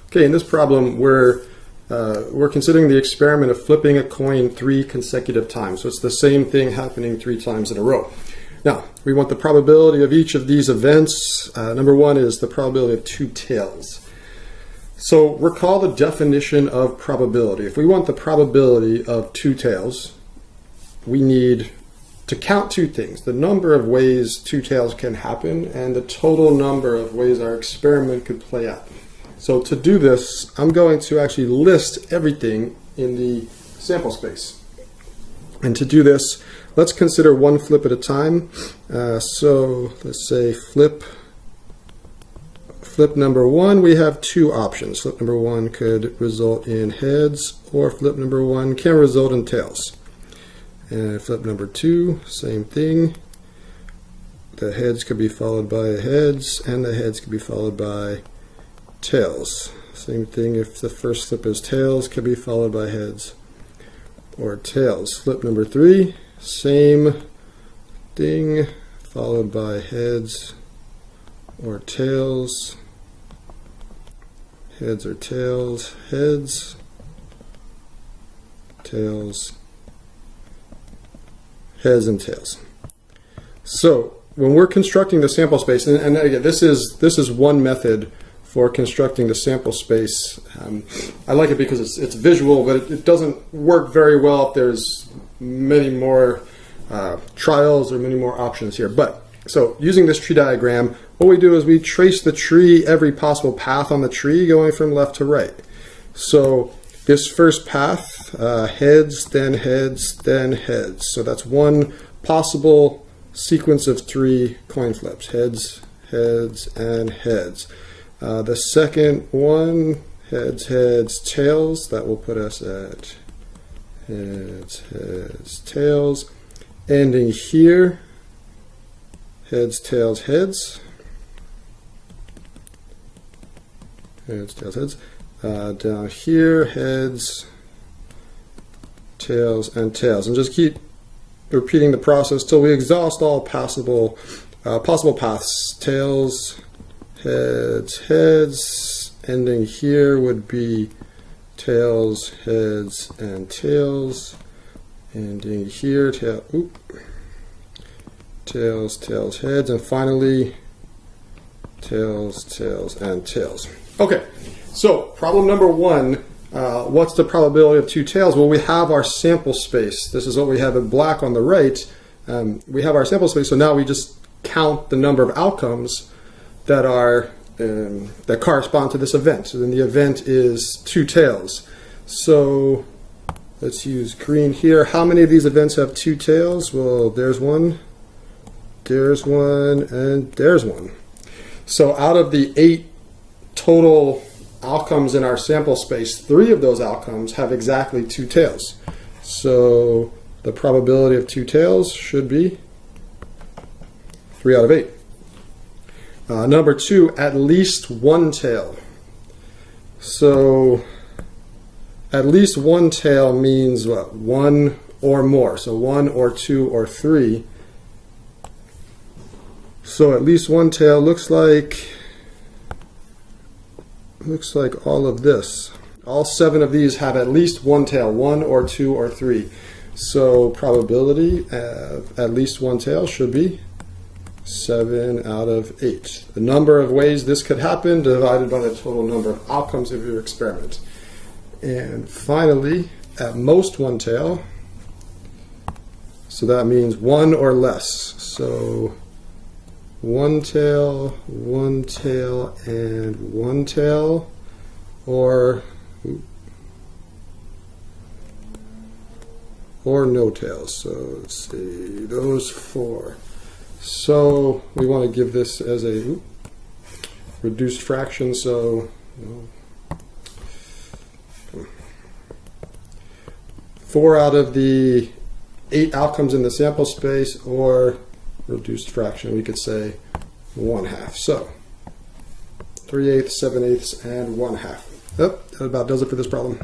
Okay, in this problem, we're considering the experiment of flipping a coin 3 consecutive times. So it's the same thing happening 3 times in a row. Now, we want the probability of each of these events. Number 1 is the probability of 2 tails. So recall the definition of probability. If we want the probability of 2 tails, we need to count 2 things: the number of ways 2 tails can happen and the total number of ways our experiment could play out. So to do this, I'm going to actually list everything in the sample space. And to do this, let's consider one flip at a time. So let's say flip number 1, we have 2 options. Flip number 1 could result in heads, or flip number 1 can result in tails. And flip number 2, same thing. The heads could be followed by heads, and the heads could be followed by tails. Same thing if the first flip is tails, could be followed by heads or tails. Flip number 3, same thing, followed by heads or tails, heads or tails, heads, tails, heads and tails. So when we're constructing the sample space, and again, this is one method for constructing the sample space. I like it because it's visual, but it doesn't work very well if there's many more trials or many more options here. But so using this tree diagram, what we do is we trace the tree, every possible path on the tree going from left to right. So this first path, heads, then heads, then heads. So that's one possible sequence of 3 coin flips: heads, heads, and heads. The second one, heads, heads, tails, that will put us at heads, heads, tails. Ending here, heads, tails, heads. Heads, tails, heads. Down here, heads, tails, and tails. And just keep repeating the process till we exhaust all possible paths. Tails, heads, heads. Ending here would be tails, heads, and tails. Ending here, tails, tails, heads. And finally, tails, tails, and tails. Okay. So problem number 1, what's the probability of 2 tails? Well, we have our sample space. This is what we have in black on the right. We have our sample space, so now we just count the number of outcomes that are that correspond to this event. So then the event is 2 tails. So let's use green here. How many of these events have 2 tails? Well, there's one, and there's one. So out of the 8 total outcomes in our sample space, 3 of those outcomes have exactly 2 tails. So the probability of 2 tails should be 3 out of 8. Number 2, at least 1 tail. So at least 1 tail means what? 1 or more. So 1 or 2 or 3. So at least 1 tail looks like all of this. All 7 of these have at least 1 tail, 1 or 2 or 3. So probability of at least 1 tail should be 7 out of 8. The number of ways this could happen divided by the total number of outcomes of your experiment. And finally, at most 1 tail. So that means 1 or less. So 1 tail, and 1 tail, or no tails. So let's see, those 4. So we want to give this as a reduced fraction. So 4 out of the 8 outcomes in the sample space, or reduced fraction, we could say 1/2. So 3/8, 7/8, and 1/2. That about does it for this problem.